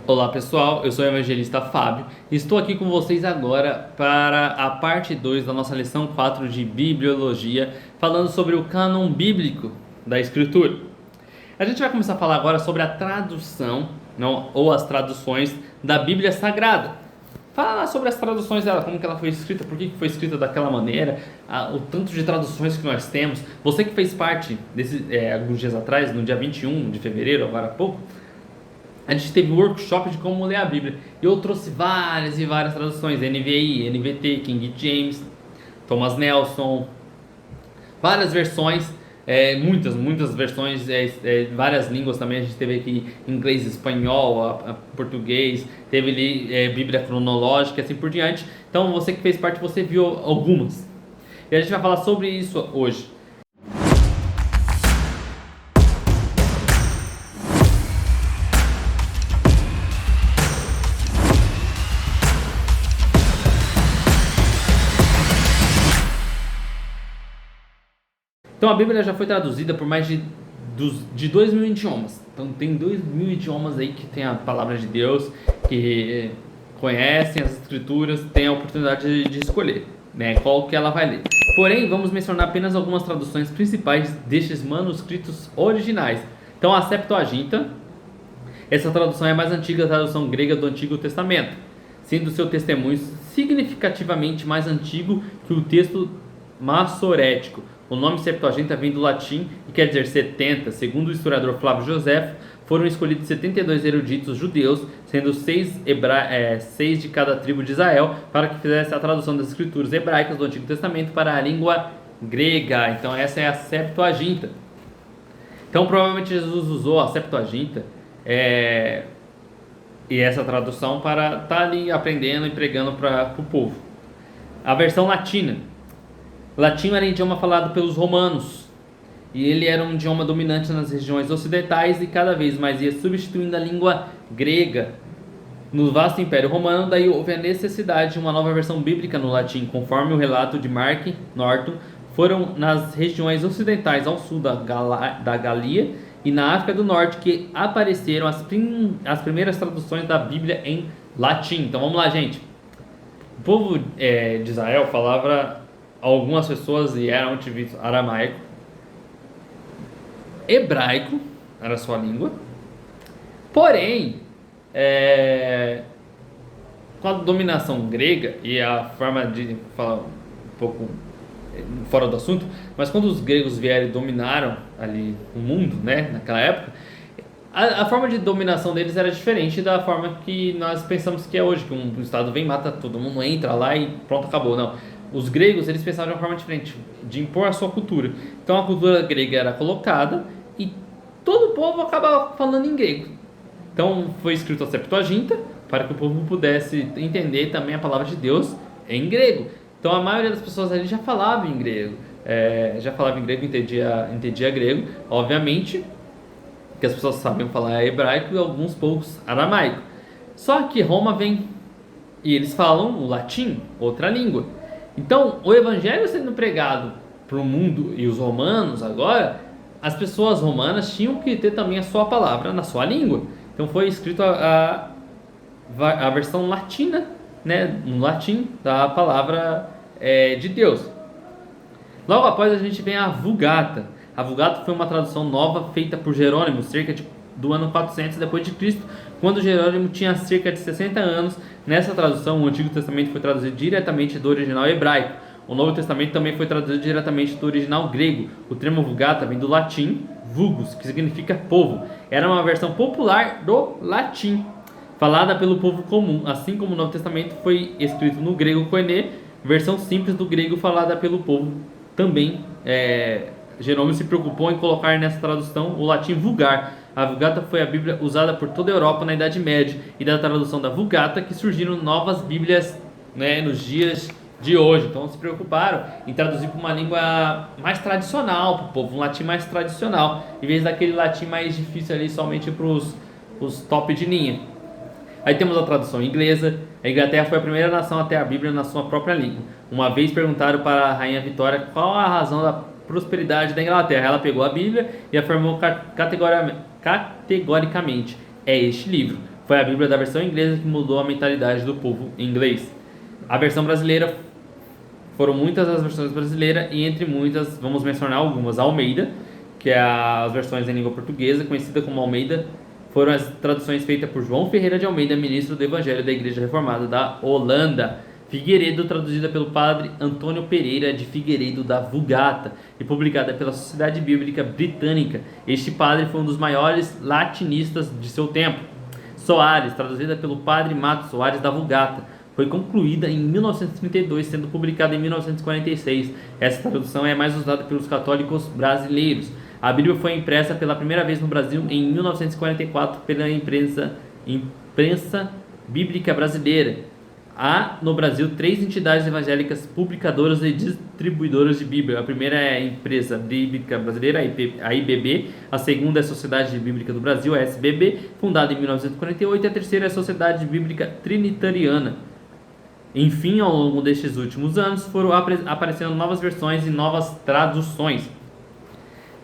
Olá pessoal, eu sou o evangelista Fábio e estou aqui com vocês agora para a parte 2 da nossa lição 4 de Bibliologia, falando sobre o cânon bíblico da Escritura. A gente vai começar a falar agora sobre a tradução, não, ou as traduções da Bíblia Sagrada. Falar sobre as traduções dela, como que ela foi escrita, por que foi escrita daquela maneira, o tanto de traduções que nós temos. Você que fez parte alguns dias atrás, no dia 21 de fevereiro, agora há pouco, a gente teve um workshop de como ler a Bíblia. E eu trouxe várias e várias traduções: NVI, NVT, King James, Thomas Nelson, várias versões, muitas versões, várias línguas também. A gente teve aqui inglês, espanhol, português, teve ali Bíblia cronológica e assim por diante. Então você que fez parte, você viu algumas. E a gente vai falar sobre isso hoje. Então a Bíblia já foi traduzida por mais de 2.000 idiomas. Então tem 2.000 idiomas aí que tem a palavra de Deus, que conhecem as escrituras, tem a oportunidade de escolher, né, qual que ela vai ler. Porém, vamos mencionar apenas algumas traduções principais destes manuscritos originais. Então a Septuaginta, essa tradução é a mais antiga tradução grega do Antigo Testamento, sendo seu testemunho significativamente mais antigo que o texto massorético. O nome Septuaginta vem do latim e quer dizer 70. Segundo o historiador Flávio Josefo, foram escolhidos 72 eruditos judeus, sendo 6 de cada tribo de Israel, para que fizesse a tradução das escrituras hebraicas do Antigo Testamento para a língua grega. Então essa é a Septuaginta. Então provavelmente Jesus usou a Septuaginta e essa tradução para estar ali aprendendo e pregando para o povo. A versão latina. Latim era um idioma falado pelos romanos, e ele era um idioma dominante nas regiões ocidentais e cada vez mais ia substituindo a língua grega. No vasto Império Romano, daí houve a necessidade de uma nova versão bíblica no latim, conforme o relato de Mark Norton. Foram nas regiões ocidentais ao sul da Galia e na África do Norte que apareceram as primeiras traduções da Bíblia em latim. Então vamos lá, gente. O povo de Israel falava... Algumas pessoas eram utilizavam aramaico, hebraico era a sua língua, porém, com a dominação grega e a forma de falar um pouco fora do assunto, mas quando os gregos vieram e dominaram ali o mundo, né, naquela época, a forma de dominação deles era diferente da forma que nós pensamos que é hoje, que um estado vem, mata todo mundo, entra lá e pronto, acabou. Não. Os gregos, eles pensavam de uma forma diferente, de impor a sua cultura. Então a cultura grega era colocada e todo o povo acabava falando em grego. Então foi escrito a Septuaginta para que o povo pudesse entender também a palavra de Deus em grego. Então a maioria das pessoas ali já falava em grego, entendia grego. Obviamente que as pessoas sabiam falar hebraico e alguns poucos aramaico. Só que Roma vem e eles falam o latim, outra língua. Então, o evangelho sendo pregado para o mundo e os romanos agora, as pessoas romanas tinham que ter também a sua palavra na sua língua. Então foi escrito a versão latina, né, no latim, da palavra de Deus. Logo após a gente vem a Vulgata. A Vulgata foi uma tradução nova feita por Jerônimo, do ano 400 depois de Cristo, quando Jerônimo tinha cerca de 60 anos. Nessa tradução, o Antigo Testamento foi traduzido diretamente do original hebraico. O Novo Testamento também foi traduzido diretamente do original grego. O termo Vulgata vem do latim vulgus, que significa povo. Era uma versão popular do latim, falada pelo povo comum, assim como o Novo Testamento foi escrito no grego koiné, versão simples do grego falada pelo povo. Também Jerônimo se preocupou em colocar nessa tradução o latim vulgar. A Vulgata foi a Bíblia usada por toda a Europa na Idade Média, e da tradução da Vulgata que surgiram novas Bíblias, né, nos dias de hoje. Então se preocuparam em traduzir para uma língua mais tradicional para o povo, um latim mais tradicional, em vez daquele latim mais difícil ali somente para os top de linha. Aí temos a tradução inglesa. A Inglaterra foi a primeira nação a ter a Bíblia na sua própria língua. Uma vez perguntaram para a Rainha Vitória qual a razão da prosperidade da Inglaterra. Ela pegou a Bíblia e afirmou categoricamente: é este livro. Foi a Bíblia da versão inglesa que mudou a mentalidade do povo inglês. A versão brasileira, foram muitas as versões brasileiras e entre muitas vamos mencionar algumas. A Almeida, que é as versões em língua portuguesa, conhecida como Almeida, foram as traduções feitas por João Ferreira de Almeida, ministro do Evangelho da Igreja Reformada da Holanda. Figueiredo, traduzida pelo padre Antônio Pereira de Figueiredo da Vulgata e publicada pela Sociedade Bíblica Britânica. Este padre foi um dos maiores latinistas de seu tempo. Soares, traduzida pelo padre Mato Soares da Vulgata, foi concluída em 1932, sendo publicada em 1946. Essa tradução é mais usada pelos católicos brasileiros. A Bíblia foi impressa pela primeira vez no Brasil em 1944 pela imprensa bíblica brasileira. Há no Brasil 3 entidades evangélicas publicadoras e distribuidoras de Bíblia. A primeira é a Empresa Bíblica Brasileira, a IBB. A segunda é a Sociedade Bíblica do Brasil, a SBB, fundada em 1948. E a terceira é a Sociedade Bíblica Trinitariana. Enfim, ao longo destes últimos anos, foram aparecendo novas versões e novas traduções.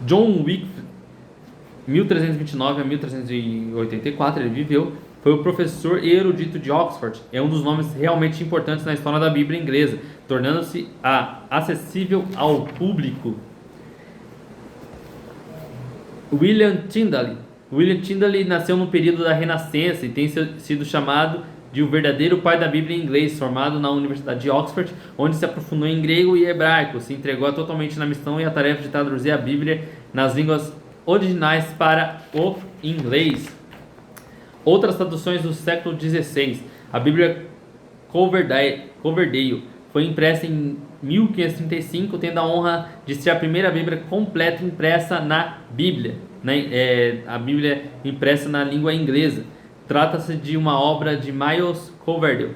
John Wycliffe, 1329 a 1384, ele viveu, foi o professor e erudito de Oxford. É um dos nomes realmente importantes na história da Bíblia inglesa, tornando-se acessível ao público. William Tyndale nasceu no período da Renascença e tem sido chamado de o verdadeiro pai da Bíblia em inglês, formado na Universidade de Oxford, onde se aprofundou em grego e hebraico, se entregou totalmente na missão e a tarefa de traduzir a Bíblia nas línguas originais para o inglês. Outras traduções do século XVI. A Bíblia Coverdale foi impressa em 1535, tendo a honra de ser a primeira Bíblia completa impressa na Bíblia, a Bíblia impressa na língua inglesa. Trata-se de uma obra de Miles Coverdale,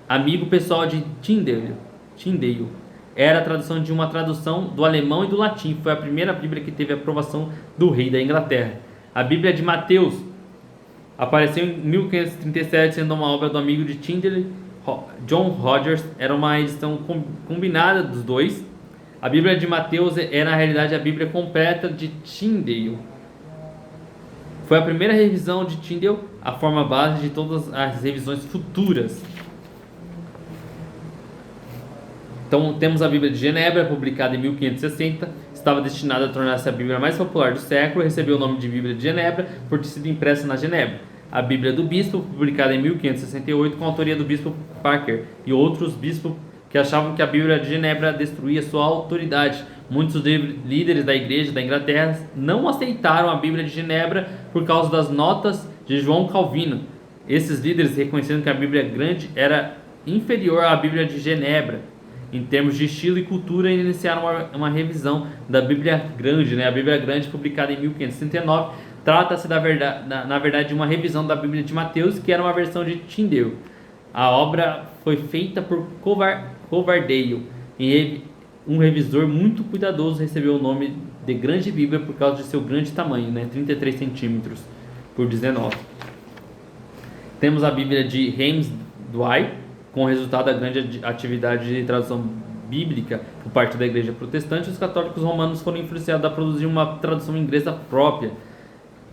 amigo pessoal de Tyndale. Era a tradução de uma tradução do alemão e do latim. Foi a primeira Bíblia que teve a aprovação do rei da Inglaterra. A Bíblia de Mateus apareceu em 1537, sendo uma obra do amigo de Tyndale, John Rogers. Era uma edição combinada dos dois. A Bíblia de Mateus é na realidade a Bíblia completa de Tyndale. Foi a primeira revisão de Tyndale, a forma base de todas as revisões futuras. Então temos a Bíblia de Genebra, publicada em 1560, estava destinada a tornar-se a Bíblia mais popular do século, recebeu o nome de Bíblia de Genebra por ter sido impressa na Genebra. A Bíblia do Bispo, publicada em 1568, com a autoria do Bispo Parker e outros bispos que achavam que a Bíblia de Genebra destruía sua autoridade. Muitos líderes da Igreja da Inglaterra não aceitaram a Bíblia de Genebra por causa das notas de João Calvino. Esses líderes, reconhecendo que a Bíblia grande era inferior à Bíblia de Genebra em termos de estilo e cultura, iniciaram uma revisão da Bíblia Grande, a Bíblia Grande, publicada em 1569, trata-se na verdade de uma revisão da Bíblia de Mateus, que era uma versão de Tyndale. A obra foi feita por Coverdale, e um revisor muito cuidadoso recebeu o nome de Grande Bíblia por causa de seu grande tamanho, 33 centímetros por 19. Temos a Bíblia de James Dwyer, com o resultado da grande atividade de tradução bíblica por parte da Igreja Protestante. Os católicos romanos foram influenciados a produzir uma tradução inglesa própria.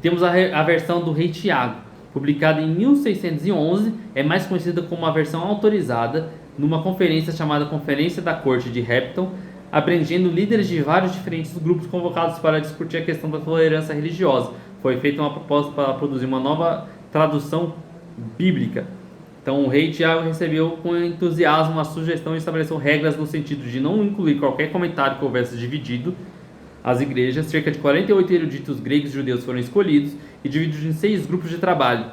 Temos a versão do Rei Tiago, publicada em 1611, é mais conhecida como a versão autorizada, numa conferência chamada Conferência da Corte de Repton, abrangendo líderes de vários diferentes grupos convocados para discutir a questão da tolerância religiosa. Foi feita uma proposta para produzir uma nova tradução bíblica. Então, o rei Tiago recebeu com entusiasmo a sugestão e estabeleceu regras no sentido de não incluir qualquer comentário que houvesse dividido as igrejas. Cerca de 48 eruditos gregos e judeus foram escolhidos e divididos em 6 grupos de trabalho.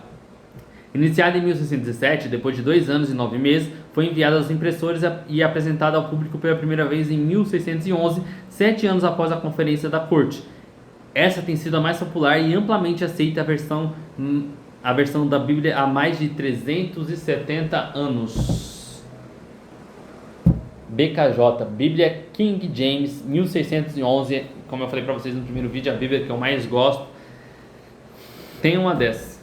Iniciada em 1617, depois de 2 anos e 9 meses, foi enviada aos impressores e apresentada ao público pela primeira vez em 1611, 7 anos após a Conferência da Corte. Essa tem sido a mais popular e amplamente aceita a versão da Bíblia há mais de 370 anos. BKJ, Bíblia King James, 1611, como eu falei para vocês no primeiro vídeo, a Bíblia que eu mais gosto. Tem uma dessas,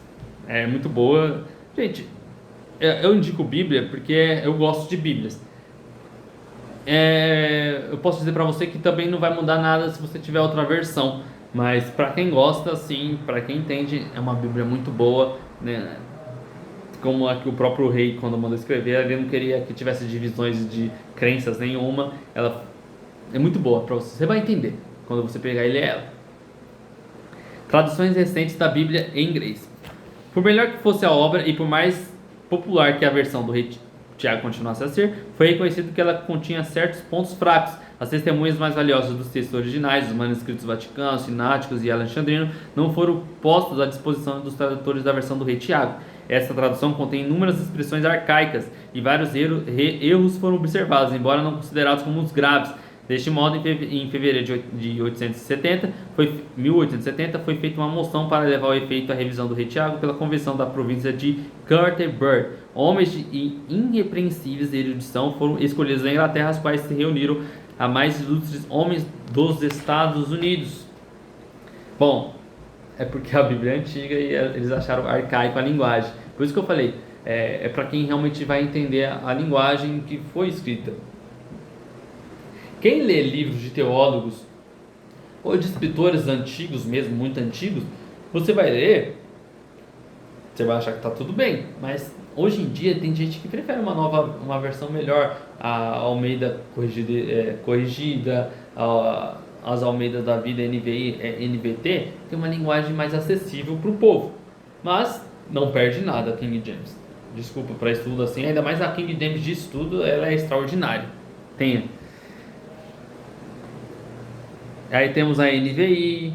é muito boa. Gente, eu indico Bíblia porque eu gosto de Bíblias. Eu posso dizer para você que também não vai mudar nada se você tiver outra versão. Mas para quem gosta, assim, para quem entende, é uma Bíblia muito boa, né? Como aqui o próprio rei, quando mandou escrever, ele não queria que tivesse divisões de crenças nenhuma. Ela é muito boa para você. Você vai entender quando você pegar ele ela. Traduções recentes da Bíblia em inglês. Por melhor que fosse a obra e por mais popular que a versão do rei Tiago continuasse a ser, foi reconhecido que ela continha certos pontos fracos. As testemunhas mais valiosas dos textos originais, os manuscritos vaticanos, sináticos e alexandrinos, não foram postos à disposição dos tradutores da versão do rei Tiago. Essa tradução contém inúmeras expressões arcaicas e vários erros foram observados, embora não considerados como os graves. Deste modo, em fevereiro de 1870, foi feita uma moção para levar ao efeito a revisão do rei Tiago pela convenção da província de Canterbury. Homens de irrepreensíveis erudição foram escolhidos na Inglaterra, os quais se reuniram a mais ilustres homens dos Estados Unidos. Bom, é porque a Bíblia é antiga e eles acharam arcaico a linguagem. Por isso que eu falei, é para quem realmente vai entender a linguagem que foi escrita. Quem lê livros de teólogos ou de escritores antigos mesmo, muito antigos, você vai ler, você vai achar que está tudo bem, mas hoje em dia tem gente que prefere uma versão melhor, a Almeida corrigida, as Almeidas da Vida NVI, NVT, tem uma linguagem mais acessível para o povo, mas não perde nada a King James. Desculpa, para estudo assim, ainda mais a King James de estudo, ela é extraordinária. Tenha. Aí temos a NVI,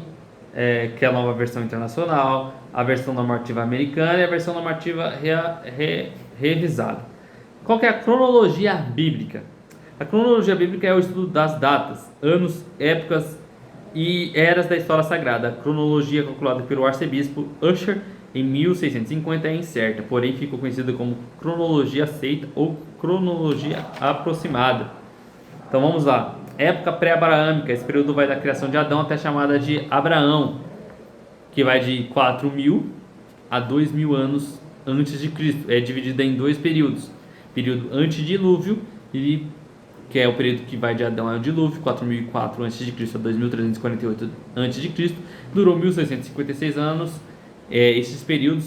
que é a nova versão internacional, a versão normativa americana e a versão normativa revisada. Qual que é a cronologia bíblica? A cronologia bíblica é o estudo das datas, anos, épocas e eras da história sagrada. A cronologia calculada pelo arcebispo Ussher em 1650 é incerta, porém ficou conhecida como cronologia aceita ou cronologia aproximada. Então vamos lá. Época pré-abraâmica, esse período vai da criação de Adão até a chamada de Abraão, que vai de 4.000 a 2.000 anos antes de Cristo. É dividida em dois períodos. Período antedilúvio, que é o período que vai de Adão ao dilúvio, 4.004 a.C. a 2.348 a.C. Durou 1.656 anos. Esse período,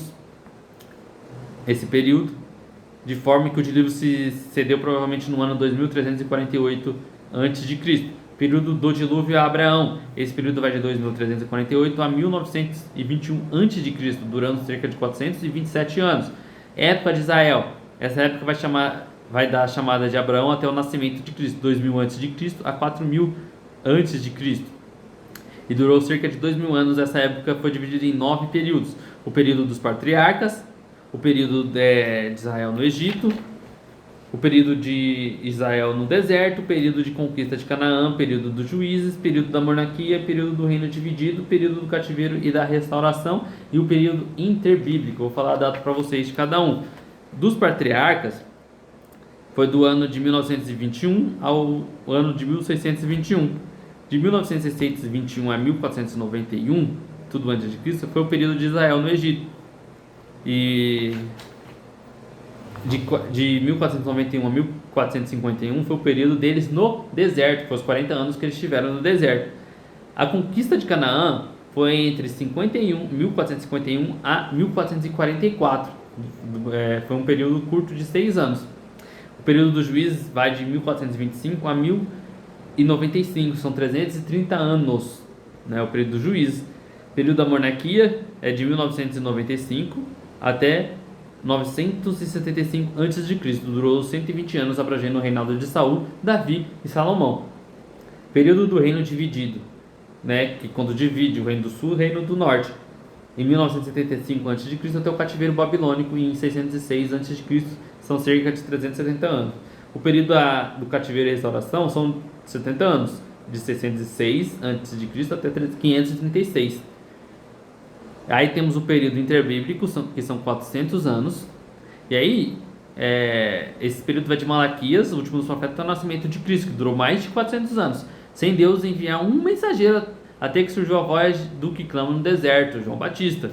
de forma que o dilúvio se cedeu provavelmente no ano 2.348 a.C. Período do dilúvio a Abraão. Esse período vai de 2.348 a 1921 a.C., durando cerca de 427 anos. Época de Israel. Essa época vai dar a chamada de Abraão até o nascimento de Cristo, 2.000 a.C. a 4.000 a.C. E durou cerca de 2.000 anos. Essa época foi dividida em 9 períodos. O período dos patriarcas, o período de Israel no Egito, o período de Israel no deserto, o período de conquista de Canaã, período dos juízes, período da monarquia, período do reino dividido, período do cativeiro e da restauração e o período interbíblico. Vou falar a data para vocês de cada um. Dos patriarcas, foi do ano de 1921 ao ano de 1621. De 1921 a 1491, tudo antes de Cristo, foi o período de Israel no Egito. E de 1491 a 1451 foi o período deles no deserto, foi os 40 anos que eles tiveram no deserto. A conquista de Canaã foi entre 1451 a 1444, foi um período curto de 6 anos. O período dos juízes vai de 1425 a 1095, são 330 anos, né, o período dos juízes. O período da monarquia é de 1995 até 975 a.C., durou 120 anos, abrangendo o reinado de Saul, Davi e Salomão. Período do reino dividido, né, que quando divide o reino do sul e o reino do norte, em 1975 a.C. até o cativeiro babilônico em 606 a.C., são cerca de 370 anos. O período do cativeiro e restauração são 70 anos, de 606 a.C. até 536. Aí temos o período interbíblico, que são 400 anos. E aí, esse período vai de Malaquias, o último dos profetas, até o nascimento de Cristo, que durou mais de 400 anos, sem Deus enviar um mensageiro, até que surgiu a voz do que clama no deserto, João Batista.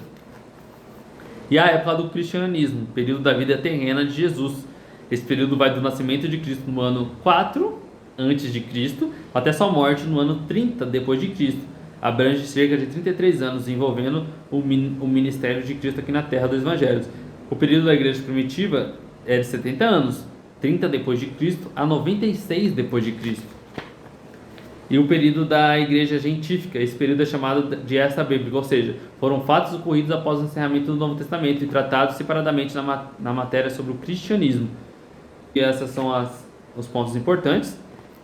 E a época do cristianismo, período da vida terrena de Jesus. Esse período vai do nascimento de Cristo no ano 4 antes de Cristo até sua morte no ano 30 depois de Cristo. abrange cerca de 33 anos, envolvendo o ministério de Cristo aqui na Terra dos Evangelhos. O período da igreja primitiva é de 70 anos, 30 depois de Cristo a 96 depois de Cristo. E o período da igreja gentífica, esse período é chamado de Época Bíblica, ou seja, foram fatos ocorridos após o encerramento do Novo Testamento e tratados separadamente na matéria sobre o cristianismo. E esses são os pontos importantes.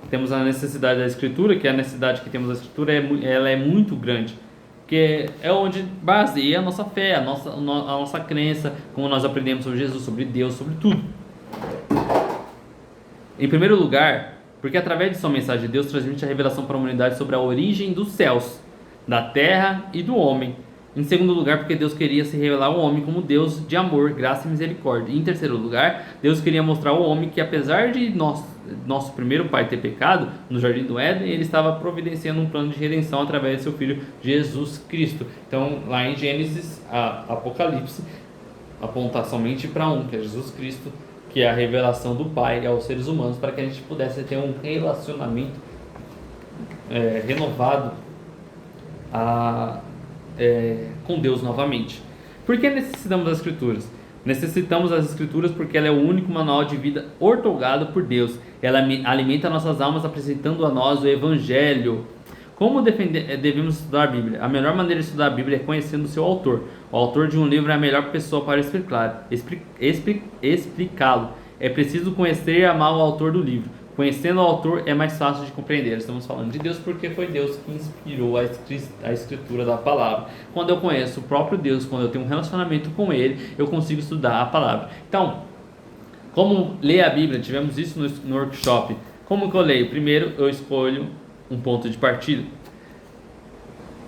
Temos a necessidade da Escritura, que a necessidade que temos da Escritura ela é muito grande, que é onde baseia a nossa fé, a nossa crença, como nós aprendemos sobre Jesus, sobre Deus, sobre tudo. Em primeiro lugar, porque através de sua mensagem Deus transmite a revelação para a humanidade sobre a origem dos céus, da terra e do homem. Em segundo lugar, porque Deus queria se revelar ao homem como Deus de amor, graça e misericórdia. E em terceiro lugar, Deus queria mostrar ao homem que apesar de nosso primeiro pai ter pecado no Jardim do Éden, ele estava providenciando um plano de redenção através de seu Filho Jesus Cristo. Então, lá em Gênesis, Apocalipse, aponta somente para um, que é Jesus Cristo, que é a revelação do Pai aos seres humanos, para que a gente pudesse ter um relacionamento renovado com Deus novamente. Por que necessitamos das Escrituras? Necessitamos das Escrituras porque ela é o único manual de vida outorgado por Deus. Ela alimenta nossas almas apresentando a nós o Evangelho. Como devemos estudar a Bíblia? A melhor maneira de estudar a Bíblia é conhecendo o seu autor. O autor de um livro é a melhor pessoa para explicá-lo. É preciso conhecer e amar o autor do livro. Conhecendo o autor é mais fácil de compreender. Estamos falando de Deus porque foi Deus que inspirou a escritura da palavra. Quando eu conheço o próprio Deus, quando eu tenho um relacionamento com Ele, eu consigo estudar a palavra. Então, como ler a Bíblia? Tivemos isso no workshop. Como que eu leio? Primeiro, eu escolho um ponto de partida.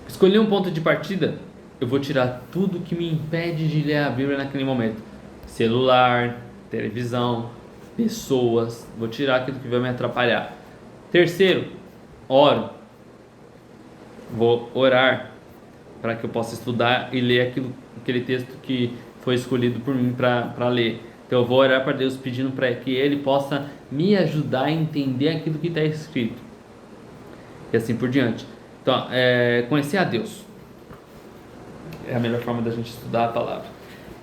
Escolhi um ponto de partida, eu vou tirar tudo que me impede de ler a Bíblia naquele momento. Celular, televisão, pessoas, vou tirar aquilo que vai me atrapalhar. Terceiro, oro. Vou orar para que eu possa estudar e ler aquele texto que foi escolhido por mim para ler. Então eu vou orar para Deus pedindo para que Ele possa me ajudar a entender aquilo que está escrito. E assim por diante. Então, conhecer a Deus é a melhor forma da gente estudar a palavra.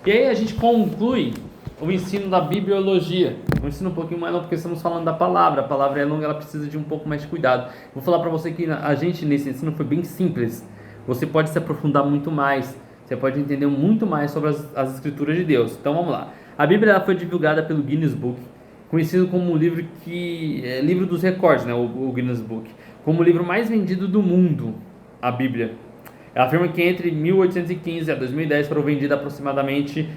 E aí a gente conclui o ensino da bibliologia. Um ensino um pouquinho mais longo, porque estamos falando da palavra. A palavra é longa, ela precisa de um pouco mais de cuidado. Vou falar para você que a gente nesse ensino foi bem simples. Você pode se aprofundar muito mais. Você pode entender muito mais sobre as escrituras de Deus. Então vamos lá. A Bíblia ela foi divulgada pelo Guinness Book, conhecido como um livro livro dos recordes, né? O Guinness Book, como o livro mais vendido do mundo, a Bíblia. Ela afirma que entre 1815 a 2010 foram vendidos aproximadamente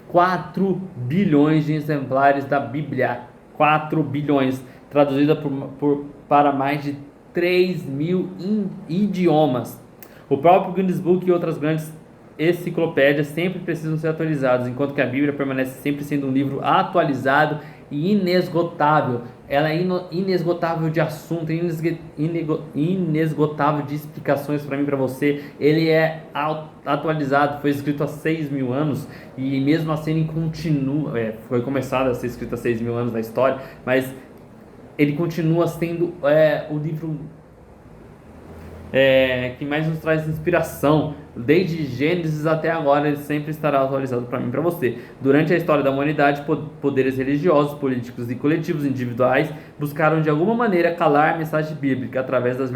4 bilhões de exemplares da Bíblia. 4 bilhões, traduzida para mais de 3.000 idiomas. O próprio Guinness Book e outras grandes enciclopédias sempre precisam ser atualizadas, enquanto que a Bíblia permanece sempre sendo um livro atualizado e inesgotável. Ela é inesgotável de assunto, inesgotável de explicações para mim e para você. Ele é atualizado, foi escrito há 6.000 anos e mesmo assim ele continua, foi começado a ser escrito há 6.000 anos na história, mas ele continua sendo o livro que mais nos traz inspiração. Desde Gênesis até agora, ele sempre estará atualizado para mim e para você. Durante a história da humanidade, poderes religiosos, políticos e coletivos individuais buscaram de alguma maneira calar a mensagem bíblica através das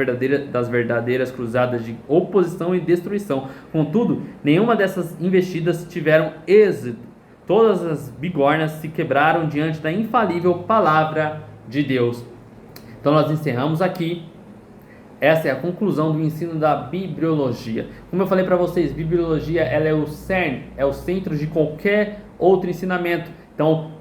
verdadeiras cruzadas de oposição e destruição. Contudo, nenhuma dessas investidas tiveram êxito. Todas as bigornas se quebraram diante da infalível palavra de Deus. Então nós encerramos aqui. Essa é a conclusão do ensino da bibliologia. Como eu falei para vocês, bibliologia ela é o cerne, é o centro de qualquer outro ensinamento. Então,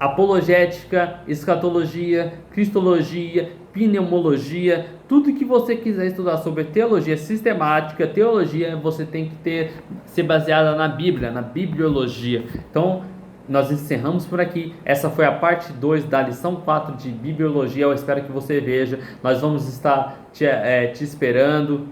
apologética, escatologia, cristologia, pneumologia, tudo que você quiser estudar sobre teologia sistemática, teologia, você tem que ser baseada na Bíblia, na bibliologia. Então, nós encerramos por aqui. Essa foi a parte 2 da lição 4 de bibliologia. Eu espero que você veja. Nós vamos estar te esperando.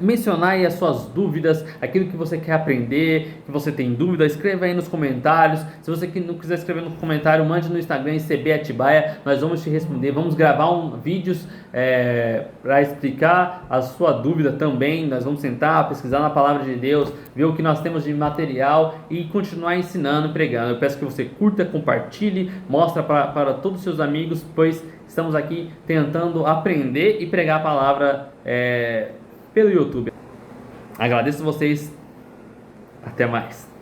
mencionar aí as suas dúvidas, aquilo que você quer aprender, que você tem dúvida, escreva aí nos comentários. Se você não quiser escrever no comentário, mande no Instagram CB Atibaia, nós vamos te responder. Vamos gravar vídeos para explicar a sua dúvida também. Nós vamos sentar, pesquisar na palavra de Deus, ver o que nós temos de material e continuar ensinando e pregando. Eu peço que você curta, compartilhe, mostre para todos os seus amigos, pois estamos aqui tentando aprender e pregar a palavra pelo YouTube. Agradeço vocês. Até mais.